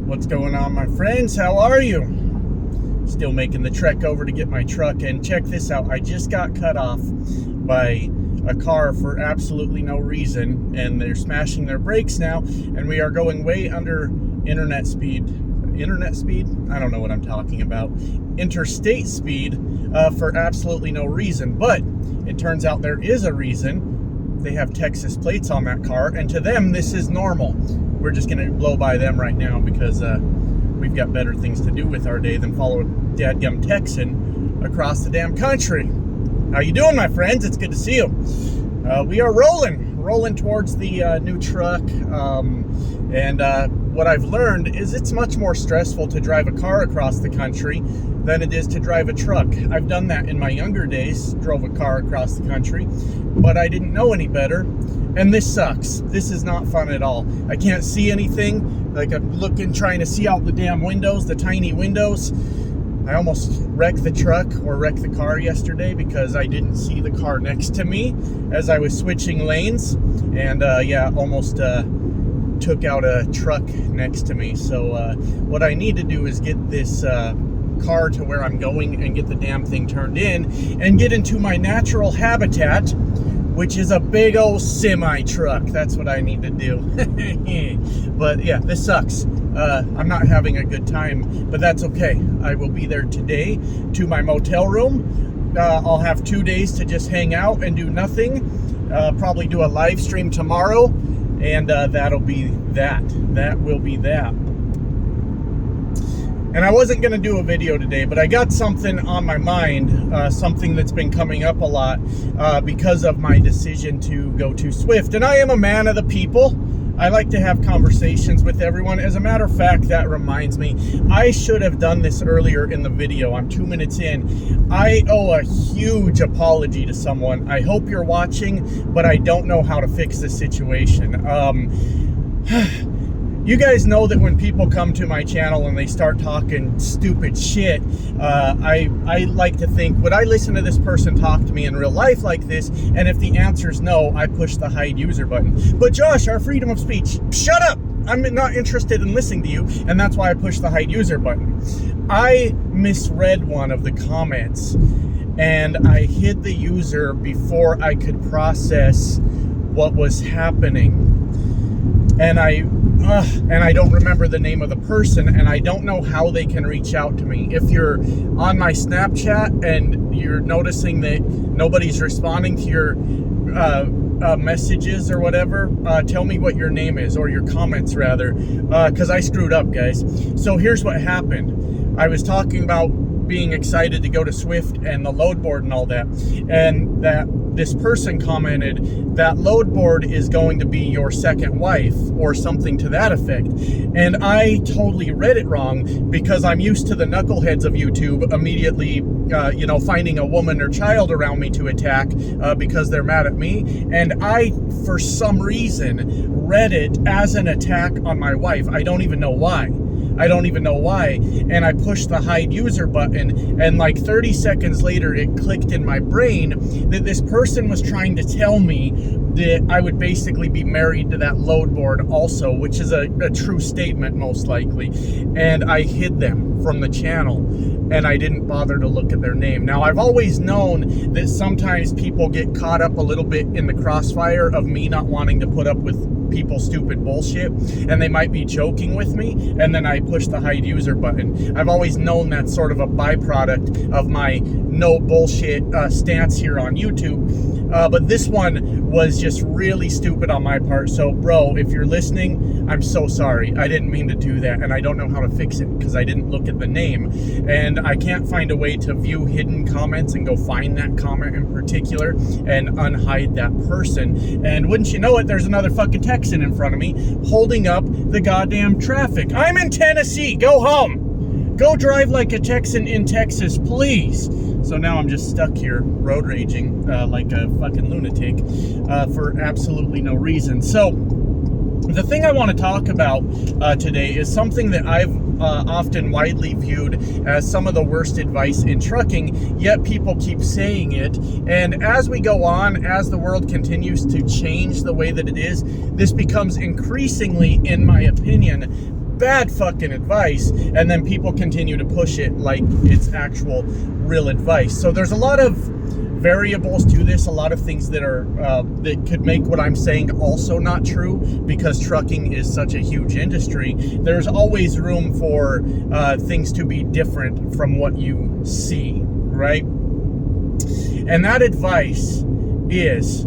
What's going on, my friends? How are you? Still making the trek over to get my truck, and check this out. I just got cut off by a car for absolutely no reason, and they're smashing their brakes now, and we are going way under internet speed. I don't know what I'm talking about. Interstate speed for absolutely no reason, but it turns out there is a reason. They have Texas plates on that car, and to them this is normal. We're just gonna blow by them right now because we've got better things to do with our day than follow a dadgum Texan across the damn country. How you doing, my friends? It's good to see you. We are rolling towards the new truck, and what I've learned is it's much more stressful to drive a car across the country than it is to drive a truck. I've done that in my younger days, drove a car across the country, but I didn't know any better, and this sucks. This is not fun at all. I can't see anything. Like, I'm looking, trying to see out the damn windows, the tiny windows. I almost wrecked the truck or wrecked the car yesterday because I didn't see the car next to me as I was switching lanes, and almost took out a truck next to me. So what I need to do is get this car to where I'm going and get the damn thing turned in and get into my natural habitat, which is a big old semi truck. That's what I need to do. But yeah, this sucks. I'm not having a good time, but that's okay. I will be there today to my motel room. I'll have 2 days to just hang out and do nothing. Probably do a live stream tomorrow, and that'll be that. That will be that. And I wasn't going to do a video today, but I got something on my mind, something that's been coming up a lot because of my decision to go to Swift. And I am a man of the people. I like to have conversations with everyone. As a matter of fact, that reminds me, I should have done this earlier in the video. I'm 2 minutes in. I owe a huge apology to someone. I hope you're watching, but I don't know how to fix this situation. You guys know that when people come to my channel and they start talking stupid shit, I like to think, would I listen to this person talk to me in real life like this? And if the answer is no, I push the hide user button. But Josh, our freedom of speech, shut up! I'm not interested in listening to you, and that's why I push the hide user button. I misread one of the comments, and I hid the user before I could process what was happening. And I don't remember the name of the person, and I don't know how they can reach out to me. If you're on my Snapchat and you're noticing that nobody's responding to your messages or whatever, tell me what your name is, or your comments rather, because I screwed up, guys. So here's what happened. I was talking about being excited to go to Swift and the load board and all that, and that this person commented that load board is going to be your second wife or something to that effect. And I totally read it wrong because I'm used to the knuckleheads of YouTube immediately finding a woman or child around me to attack because they're mad at me, and I for some reason read it as an attack on my wife. I don't even know why. And I pushed the hide user button, and like 30 seconds later it clicked in my brain that this person was trying to tell me that I would basically be married to that load board also, which is a true statement most likely. And I hid them from the channel, and I didn't bother to look at their name. Now, I've always known that sometimes people get caught up a little bit in the crossfire of me not wanting to put up with people's stupid bullshit, and they might be joking with me, and then I push the hide user button. I've always known that's sort of a byproduct of my no bullshit stance here on YouTube. But this one was just really stupid on my part. So, bro, if you're listening, I'm so sorry. I didn't mean to do that, and I don't know how to fix it because I didn't look at the name. And I can't find a way to view hidden comments and go find that comment in particular and unhide that person. And wouldn't you know it, there's another fucking Texan in front of me holding up the goddamn traffic. I'm in Tennessee. Go home. Go drive like a Texan in Texas, please. So now I'm just stuck here road raging like a fucking lunatic for absolutely no reason. So the thing I want to talk about today is something that I've often widely viewed as some of the worst advice in trucking, yet people keep saying it. And as we go on, as the world continues to change the way that it is, this becomes increasingly, in my opinion, bad fucking advice, and then people continue to push it like it's actual real advice. So there's a lot of variables to this, a lot of things that are that could make what I'm saying also not true, because trucking is such a huge industry. There's always room for things to be different from what you see, right? And that advice is,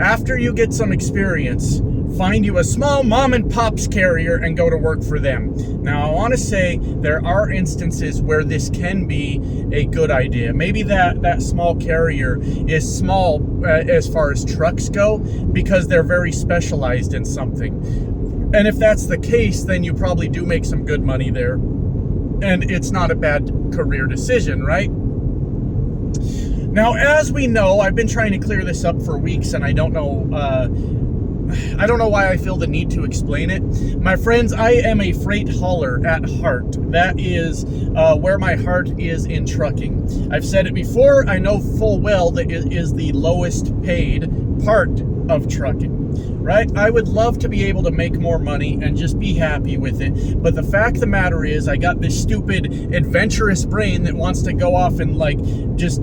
after you get some experience, find you a small mom and pop's carrier and go to work for them. Now, I want to say there are instances where this can be a good idea. Maybe that small carrier is small as far as trucks go, because they're very specialized in something. And if that's the case, then you probably do make some good money there. And it's not a bad career decision, right? Now, as we know, I've been trying to clear this up for weeks, and I don't know why I feel the need to explain it. My friends, I am a freight hauler at heart. That is where my heart is in trucking. I've said it before. I know full well that it is the lowest paid part of trucking, right? I would love to be able to make more money and just be happy with it. But the fact of the matter is, I got this stupid adventurous brain that wants to go off and like just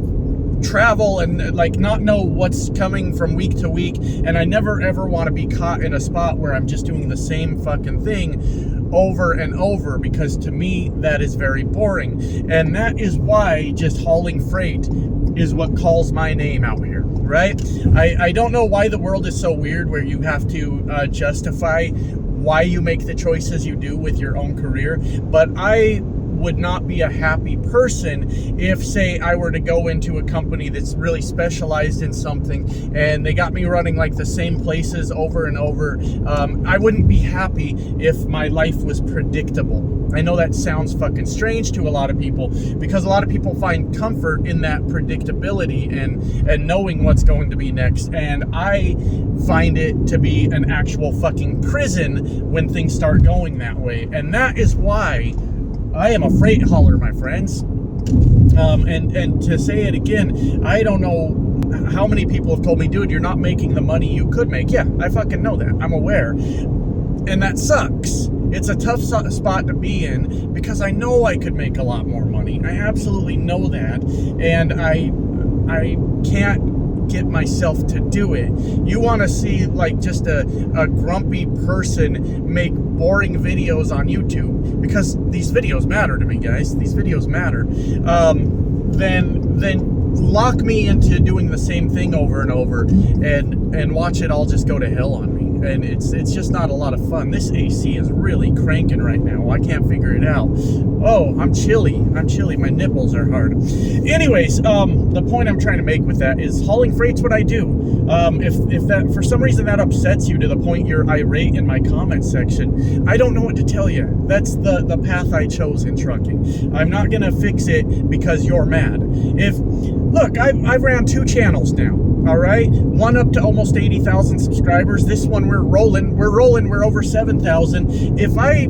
travel and like not know what's coming from week to week, and I never ever want to be caught in a spot where I'm just doing the same fucking thing over and over, because to me that is very boring. And that is why just hauling freight is what calls my name out here, right? I don't know why the world is so weird where you have to justify why you make the choices you do with your own career, but I would not be a happy person if, say, I were to go into a company that's really specialized in something and they got me running like the same places over and over. I wouldn't be happy if my life was predictable. I know that sounds fucking strange to a lot of people, because a lot of people find comfort in that predictability and knowing what's going to be next. And I find it to be an actual fucking prison when things start going that way. And that is why I am a freight hauler, my friends. And to say it again, I don't know how many people have told me, dude, you're not making the money you could make. Yeah, I fucking know that. I'm aware. And that sucks. It's a tough spot to be in, because I know I could make a lot more money. I absolutely know that. And I can't get myself to do it. You want to see like just a grumpy person make boring videos on YouTube, because these videos matter to me, guys. These videos matter. Then lock me into doing the same thing over and over and watch it all just go to hell on me. And it's just not a lot of fun. This AC is really cranking right now. I can't figure it out. Oh, I'm chilly. My nipples are hard. Anyways, the point I'm trying to make with that is hauling freight's what I do. If that for some reason that upsets you to the point you're irate in my comment section, I don't know what to tell you. That's the path I chose in trucking. I'm not gonna fix it because you're mad. Look, I've ran 2 channels now. All right, one up to almost 80,000 subscribers. This one we're rolling. We're over 7,000. If I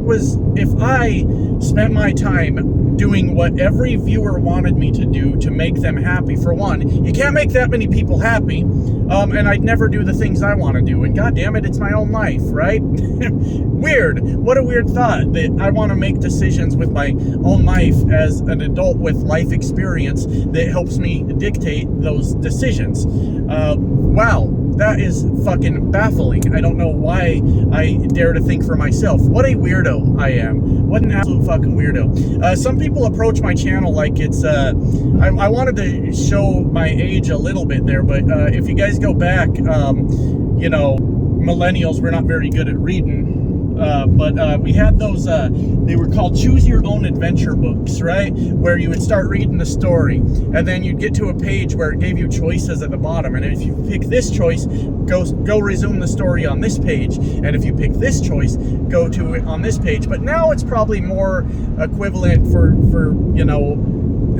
spent my time doing what every viewer wanted me to do to make them happy, for one, you can't make that many people happy. And I'd never do the things I want to do. And God damn it, it's my own life, right? Weird. What a weird thought that I want to make decisions with my own life as an adult with life experience that helps me dictate those decisions. Wow, that is fucking baffling. I don't know why I dare to think for myself. What a weirdo I am. What an absolute fucking weirdo. Some people approach my channel like it's, I wanted to show my age a little bit there, but if you guys go back, you know, millennials, we're not very good at reading. But we had those, they were called Choose Your Own Adventure books, right? Where you would start reading the story, and then you'd get to a page where it gave you choices at the bottom. And if you pick this choice, go resume the story on this page. And if you pick this choice, go to it on this page. But now it's probably more equivalent for you know,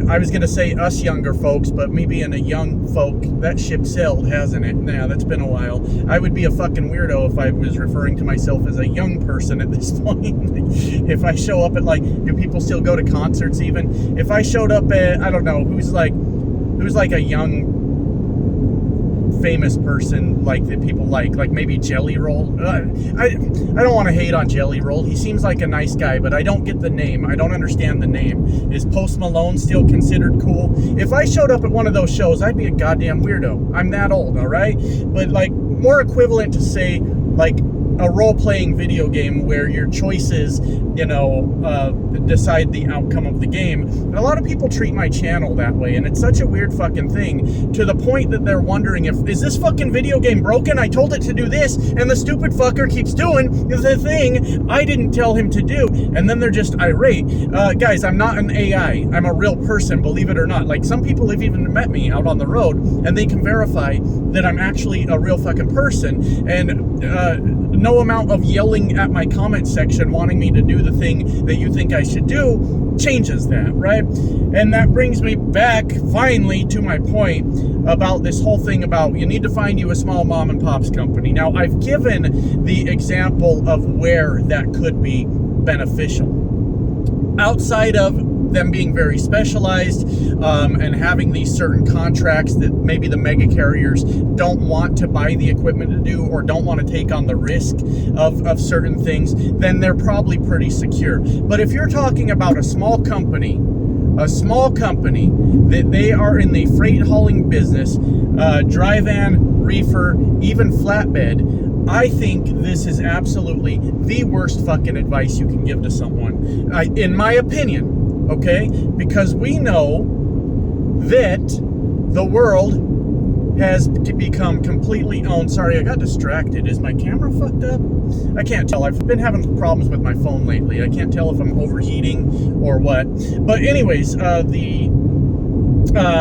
I was going to say us younger folks, but me being a young folk, that ship sailed, hasn't it? Yeah, that's been a while. I would be a fucking weirdo if I was referring to myself as a young person at this point. If I show up at, like, do people still go to concerts even? If I showed up at, I don't know, who's like a young famous person like that people like maybe Jelly Roll. I don't want to hate on Jelly Roll. He seems like a nice guy, but I don't get the name. I don't understand the name. Is Post Malone still considered cool? If I showed up at one of those shows, I'd be a goddamn weirdo. I'm that old, all right? But like more equivalent to say like a role-playing video game where your choices, decide the outcome of the game. And a lot of people treat my channel that way, and it's such a weird fucking thing, to the point that they're wondering is this fucking video game broken? I told it to do this, and the stupid fucker keeps doing the thing I didn't tell him to do, and then they're just irate. Guys, I'm not an AI. I'm a real person, believe it or not. Like, some people have even met me out on the road, and they can verify that I'm actually a real fucking person, and no amount of yelling at my comment section wanting me to do the thing that you think I should do changes that, right? And that brings me back finally to my point about this whole thing about you need to find you a small mom and pop's company. Now, I've given the example of where that could be beneficial. Outside of them being very specialized and having these certain contracts that maybe the mega carriers don't want to buy the equipment to do, or don't want to take on the risk of certain things, then they're probably pretty secure. But if you're talking about a small company that they are in the freight hauling business, dry van, reefer, even flatbed, I think this is absolutely the worst fucking advice you can give to someone, in my opinion. Okay? Because we know that the world has become completely owned. Sorry, I got distracted. Is my camera fucked up? I can't tell. I've been having problems with my phone lately. I can't tell if I'm overheating or what. But anyways, the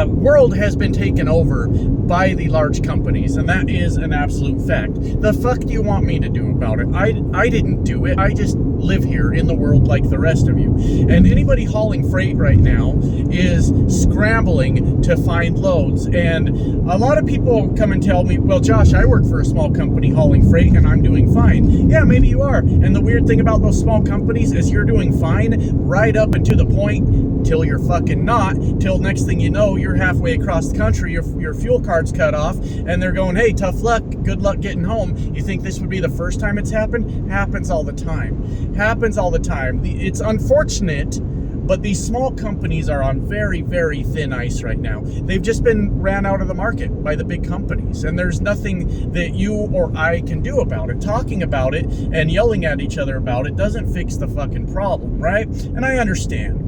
world has been taken over by the large companies, and that is an absolute fact. The fuck do you want me to do about it? I didn't do it. I just live here in the world like the rest of you. And anybody hauling freight right now is scrambling to find loads. And a lot of people come and tell me, well, Josh, I work for a small company hauling freight and I'm doing fine. Yeah, maybe you are. And the weird thing about those small companies is you're doing fine right up and to the point till you're fucking not, till next thing you know, you're halfway across the country, your fuel card's cut off, and they're going, hey, tough luck, good luck getting home. You think this would be the first time it's happened? Happens all the time. Happens all the time. It's unfortunate, but these small companies are on very, very thin ice right now. They've just been ran out of the market by the big companies, and there's nothing that you or I can do about it. Talking about it and yelling at each other about it doesn't fix the fucking problem, right? And I understand.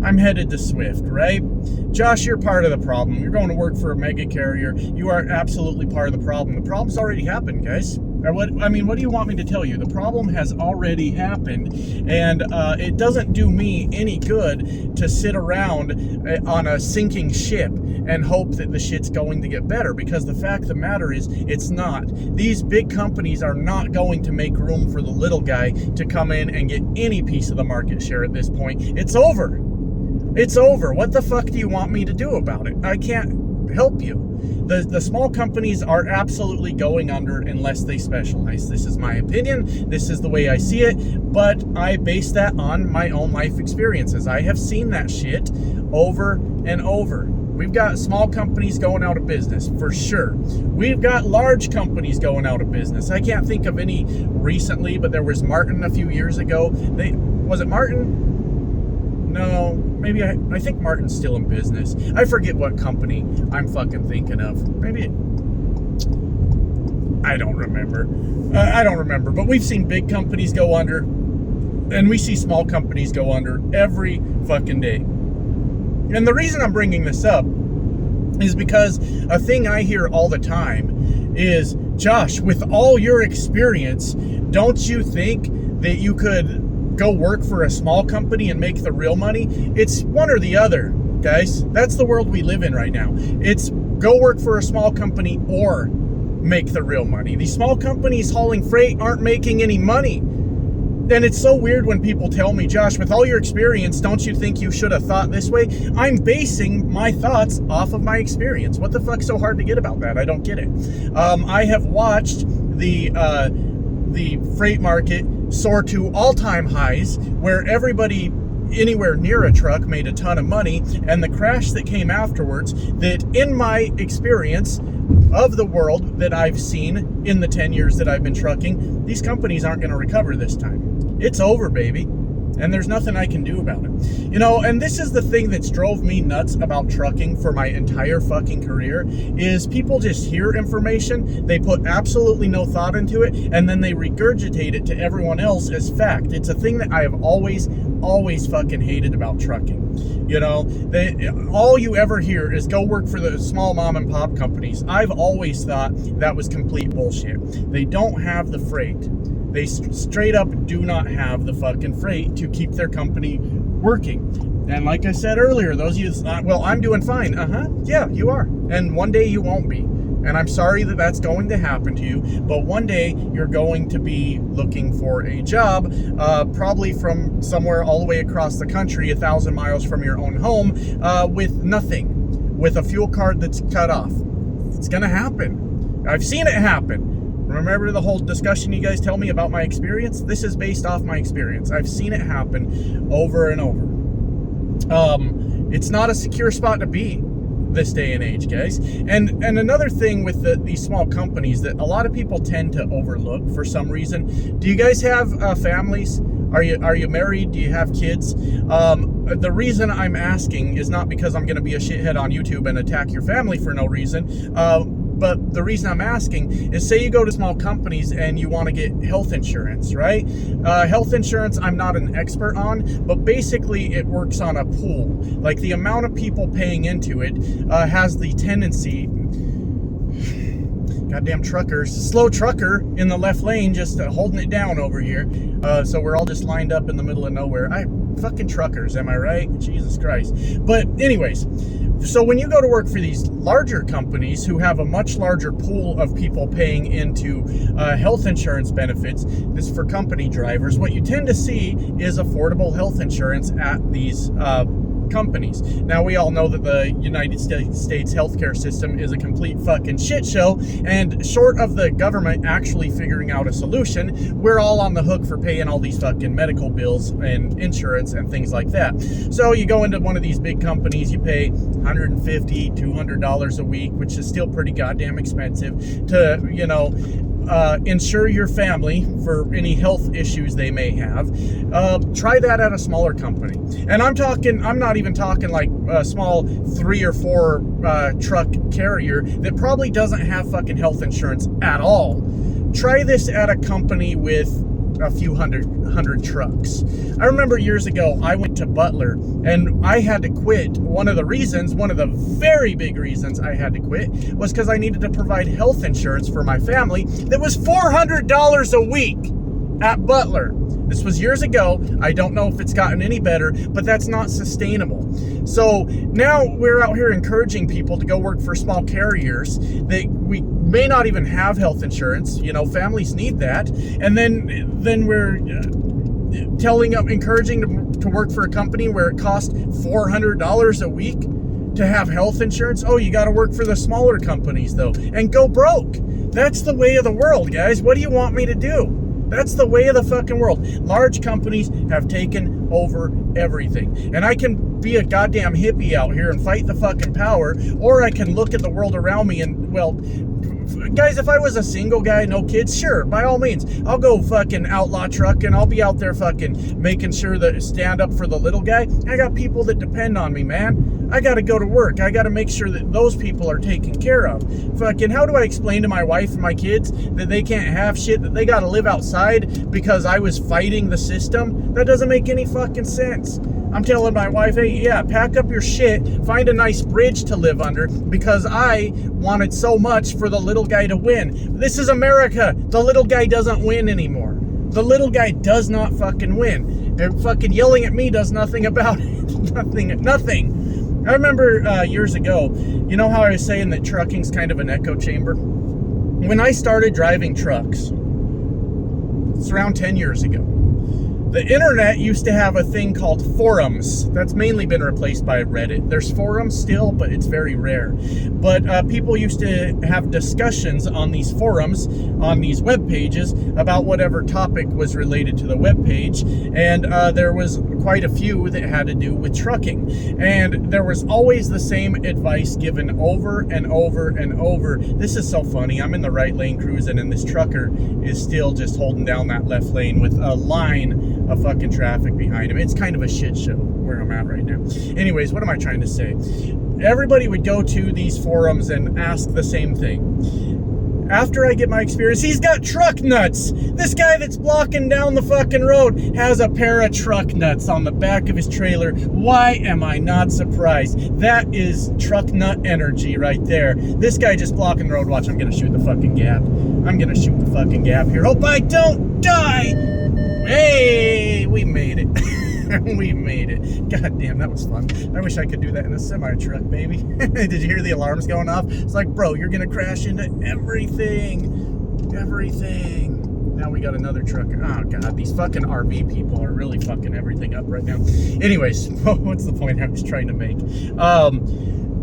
I'm headed to Swift, right? Josh, you're part of the problem. You're going to work for a mega carrier. You are absolutely part of the problem. The problem's already happened, guys. What do you want me to tell you? The problem has already happened, and it doesn't do me any good to sit around on a sinking ship and hope that the shit's going to get better, because the fact of the matter is, it's not. These big companies are not going to make room for the little guy to come in and get any piece of the market share at this point. It's over. It's over. What the fuck do you want me to do about it? I can't help you. The small companies are absolutely going under unless they specialize. This is my opinion. This is the way I see it. But I base that on my own life experiences. I have seen that shit over and over. We've got small companies going out of business, for sure. We've got large companies going out of business. I can't think of any recently, but there was Martin a few years ago. Was it Martin? No, maybe I think Martin's still in business. I forget what company I'm fucking thinking of. Maybe I don't remember. I don't remember. But we've seen big companies go under, and we see small companies go under every fucking day. And the reason I'm bringing this up is because a thing I hear all the time is, Josh, with all your experience, don't you think that you could go work for a small company and make the real money? It's one or the other, guys. That's the world we live in right now. It's go work for a small company or make the real money. These small companies hauling freight aren't making any money. And it's so weird when people tell me, Josh, with all your experience, don't you think you should have thought this way? I'm basing my thoughts off of my experience. What the fuck's so hard to get about that? I don't get it. I have watched the freight market soar to all-time highs where everybody anywhere near a truck made a ton of money, and the crash that came afterwards, that in my experience of the world that I've seen in the 10 years that I've been trucking, these companies aren't going to recover this time. It's over, baby. And there's nothing I can do about it. You know, and this is the thing that's drove me nuts about trucking for my entire fucking career, is people just hear information, they put absolutely no thought into it, and then they regurgitate it to everyone else as fact. It's a thing that I have always fucking hated about trucking. You know, all you ever hear is go work for the small mom and pop companies. I've always thought that was complete bullshit. They don't have the freight. They straight up do not have the fucking freight to keep their company working. And like I said earlier, those of you thought, well, I'm doing fine. Yeah, you are. And one day you won't be. And I'm sorry that that's going to happen to you. But one day you're going to be looking for a job, probably from somewhere all the way across the country, 1,000 miles from your own home, with nothing, with a fuel card that's cut off. It's going to happen. I've seen it happen. Remember the whole discussion you guys tell me about my experience? This is based off my experience. I've seen it happen over and over. It's not a secure spot to be this day and age, guys. And another thing with these small companies that a lot of people tend to overlook for some reason. Do you guys have families? Are you married? Do you have kids? The reason I'm asking is not because I'm going to be a shithead on YouTube and attack your family for no reason. But the reason I'm asking is, say you go to small companies and you want to get health insurance, right? Health insurance, I'm not an expert on, but basically it works on a pool. Like the amount of people paying into it has the tendency, goddamn truckers, slow trucker in the left lane just holding it down over here. So we're all just lined up in the middle of nowhere. Fucking truckers, am I right? Jesus Christ. But anyways, so when you go to work for these larger companies who have a much larger pool of people paying into health insurance benefits, this is for company drivers, what you tend to see is affordable health insurance at these companies. Now, we all know that the United States healthcare system is a complete fucking shit show, and short of the government actually figuring out a solution, we're all on the hook for paying all these fucking medical bills and insurance and things like that. So you go into one of these big companies, you pay $150, $200 a week, which is still pretty goddamn expensive to, you know, insure your family for any health issues they may have. Try that at a smaller company. And I'm not even talking like a small 3 or 4 truck carrier that probably doesn't have fucking health insurance at all. Try this at a company with a few hundred trucks. I remember years ago, I went to Butler and I had to quit. One of the very big reasons I had to quit was because I needed to provide health insurance for my family that was $400 a week at Butler. This was years ago. I don't know if it's gotten any better, but that's not sustainable. So now we're out here encouraging people to go work for small carriers that we may not even have health insurance. You know, families need that. And then we're encouraging them to work for a company where it costs $400 a week to have health insurance. Oh, you got to work for the smaller companies though, and go broke. That's the way of the world, guys. What do you want me to do? That's the way of the fucking world. Large companies have taken over everything. And I can be a goddamn hippie out here and fight the fucking power, or I can look at the world around me and, well, guys, if I was a single guy, no kids, sure, by all means, I'll go fucking outlaw truck and I'll be out there fucking making sure that stand up for the little guy. I got people that depend on me, man. I got to go to work. I got to make sure that those people are taken care of. Fucking, how do I explain to my wife and my kids that they can't have shit, that they got to live outside because I was fighting the system? That doesn't make any fucking sense. I'm telling my wife, hey, yeah, pack up your shit, find a nice bridge to live under, because I wanted so much for the little guy to win. This is America. The little guy doesn't win anymore. The little guy does not fucking win. And fucking yelling at me does nothing about it. Nothing. I remember years ago, you know how I was saying that trucking's kind of an echo chamber? When I started driving trucks, it's around 10 years ago, The internet used to have a thing called forums. That's mainly been replaced by Reddit. There's forums still, but it's very rare. But people used to have discussions on these forums, on these web pages, about whatever topic was related to the web page. And there was quite a few that had to do with trucking. And there was always the same advice given over and over and over. This is so funny. I'm in the right lane cruising, and this trucker is still just holding down that left lane with a line of fucking traffic behind him. It's kind of a shit show where I'm at right now. Anyways, what am I trying to say? Everybody would go to these forums and ask the same thing. After I get my experience, he's got truck nuts. This guy that's blocking down the fucking road has a pair of truck nuts on the back of his trailer. Why am I not surprised? That is truck nut energy right there. This guy just blocking the road. Watch, I'm gonna shoot the fucking gap. I'm gonna shoot the fucking gap here. Hope I don't die. Hey, we made it. We made it. God damn, that was fun. I wish I could do that in a semi-truck, baby. Did you hear the alarms going off? It's like, bro, you're gonna crash into everything. Everything. Now we got another truck. Oh, God, these fucking RV people are really fucking everything up right now. Anyways, what's the point I was trying to make?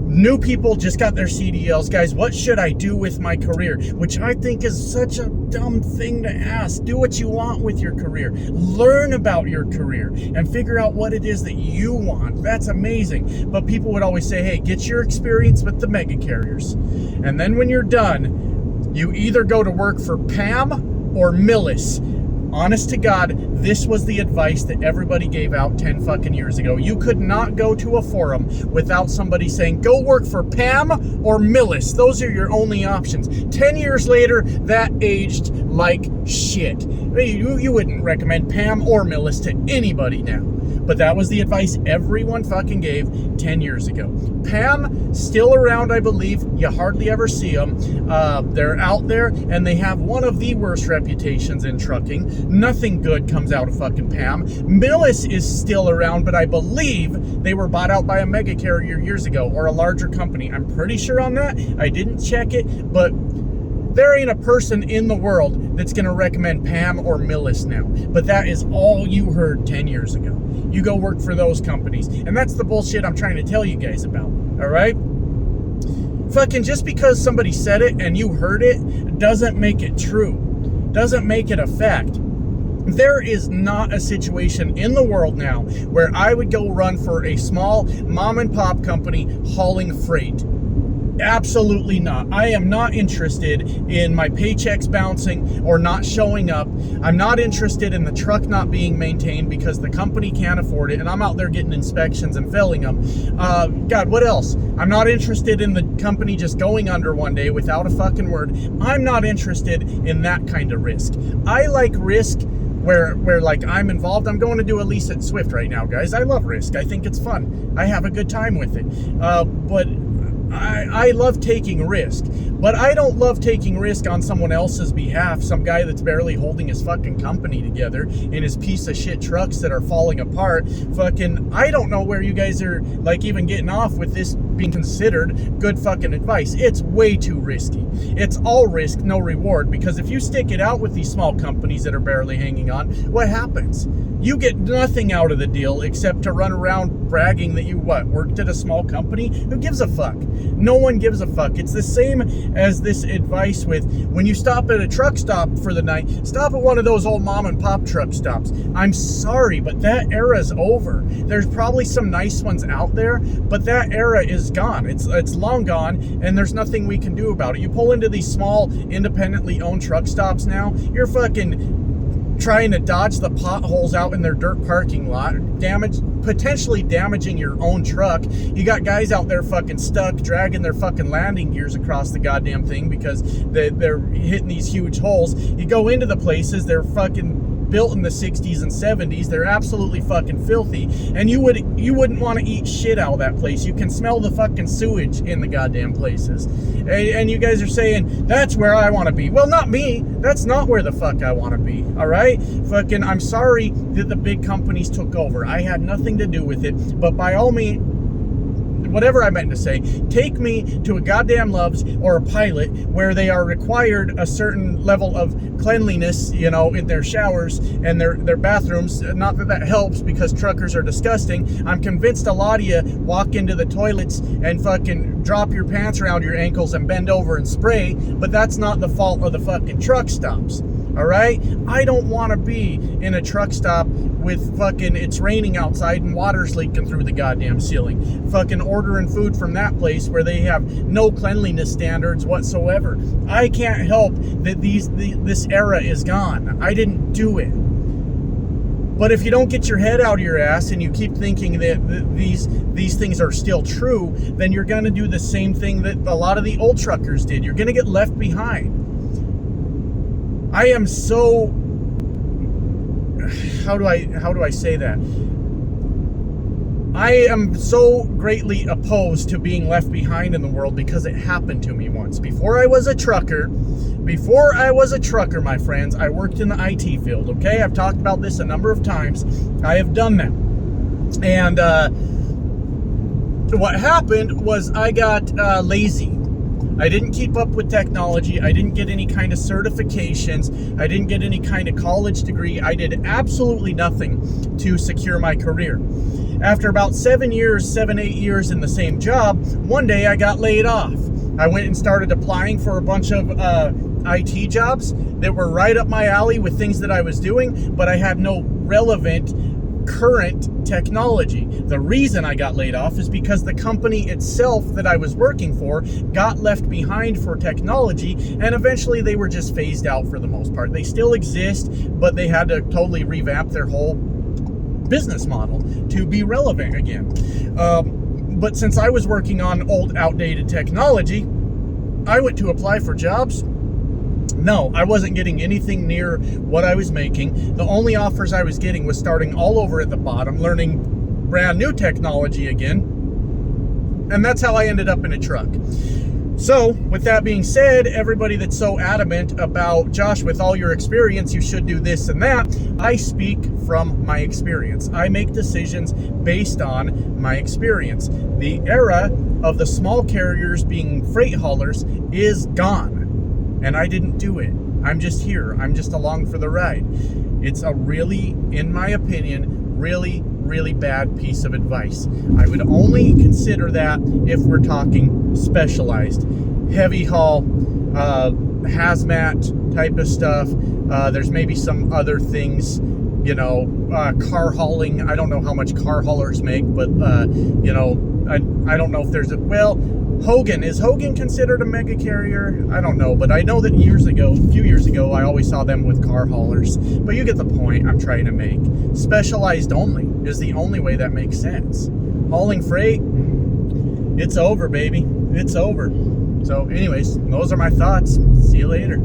New people just got their CDLs. Guys, what should I do with my career? Which I think is such a dumb thing to ask. Do what you want with your career. Learn about your career and figure out what it is that you want. That's amazing. But people would always say, hey, get your experience with the mega carriers. And then when you're done, you either go to work for Pam or Millis. Honest to God, this was the advice that everybody gave out 10 fucking years ago. You could not go to a forum without somebody saying, go work for Pam or Millis. Those are your only options. 10 years later, that aged like shit. You wouldn't recommend Pam or Millis to anybody now. But that was the advice everyone fucking gave 10 years ago. Pam, still around, I believe. You hardly ever see them. They're out there, and they have one of the worst reputations in trucking. Nothing good comes out of fucking Pam. Millis is still around, but I believe they were bought out by a mega carrier years ago, or a larger company. I'm pretty sure on that. I didn't check it, but there ain't a person in the world that's going to recommend Pam or Millis now. But that is all you heard 10 years ago. You go work for those companies. And that's the bullshit I'm trying to tell you guys about. All right? Fucking just because somebody said it and you heard it doesn't make it true. Doesn't make it a fact. There is not a situation in the world now where I would go run for a small mom and pop company hauling freight. Absolutely not. I am not interested in my paychecks bouncing or not showing up. I'm not interested in the truck not being maintained because the company can't afford it, and I'm out there getting inspections and failing them. God, what else? I'm not interested in the company just going under one day without a fucking word. I'm not interested in that kind of risk. I like risk where like I'm involved. I'm going to do a lease at Swift right now, guys. I love risk. I think it's fun. I have a good time with it. But I love taking risk, but I don't love taking risk on someone else's behalf. Some guy that's barely holding his fucking company together in his piece of shit trucks that are falling apart. Fucking, I don't know where you guys are like even getting off with this being considered good fucking advice. It's way too risky. It's all risk, no reward, because if you stick it out with these small companies that are barely hanging on, what happens? You get nothing out of the deal except to run around bragging that you worked at a small company. Who gives a fuck? No one gives a fuck. It's the same as this advice with when you stop at a truck stop for the night, stop at one of those old mom and pop truck stops. I'm sorry, but that era's over. There's probably some nice ones out there, but that era is gone. It's long gone, and there's nothing we can do about it. You pull into these small, independently owned truck stops now, you're fucking trying to dodge the potholes out in their dirt parking lot, potentially damaging your own truck. You got guys out there fucking stuck, dragging their fucking landing gears across the goddamn thing because they're hitting these huge holes. You go into the places, they're fucking built in the 60s and 70s. They're absolutely fucking filthy, and you wouldn't want to eat shit out of that place. You can smell the fucking sewage in the goddamn places, and you guys are saying that's where I want to be. Well, not me. That's not where the fuck I want to be. All right, fucking, I'm sorry that the big companies took over. I had nothing to do with it, but by all means, whatever I meant to say. Take me to a goddamn Love's or a Pilot where they are required a certain level of cleanliness, you know, in their showers and their bathrooms. Not that that helps, because truckers are disgusting. I'm convinced a lot of you walk into the toilets and fucking drop your pants around your ankles and bend over and spray, but that's not the fault of the fucking truck stops. All right? I don't want to be in a truck stop with fucking, it's raining outside and water's leaking through the goddamn ceiling. Fucking ordering food from that place where they have no cleanliness standards whatsoever. I can't help that this era is gone. I didn't do it. But if you don't get your head out of your ass and you keep thinking that these things are still true, then you're going to do the same thing that a lot of the old truckers did. You're going to get left behind. I am so, how do I say that? I am so greatly opposed to being left behind in the world, because it happened to me once. Before I was a trucker, my friends, I worked in the IT field, okay? I've talked about this a number of times. I have done that. And what happened was I got lazy. I didn't keep up with technology. I didn't get any kind of certifications. I didn't get any kind of college degree. I did absolutely nothing to secure my career. After about 8 years in the same job, one day I got laid off. I went and started applying for a bunch of IT jobs that were right up my alley with things that I was doing, but I had no relevant current technology. The reason I got laid off is because the company itself that I was working for got left behind for technology, and eventually they were just phased out for the most part. They still exist, but they had to totally revamp their whole business model to be relevant again. But since I was working on old, outdated technology, I went to apply for jobs. No, I wasn't getting anything near what I was making. The only offers I was getting was starting all over at the bottom, learning brand new technology again. And that's how I ended up in a truck. So, with that being said, everybody that's so adamant about, Josh, with all your experience, you should do this and that, I speak from my experience. I make decisions based on my experience. The era of the small carriers being freight haulers is gone. And I didn't do it. I'm just here. I'm just along for the ride. It's a really, in my opinion, really bad piece of advice. I would only consider that if we're talking specialized, heavy haul, hazmat type of stuff. There's maybe some other things, you know, car hauling. I don't know how much car haulers make, but, you know, I don't know if there's Hogan. Is Hogan considered a mega carrier? I don't know, but I know that a few years ago, I always saw them with car haulers. But you get the point I'm trying to make. Specialized only is the only way that makes sense. Hauling freight, it's over, baby. It's over. So anyways, those are my thoughts. See you later.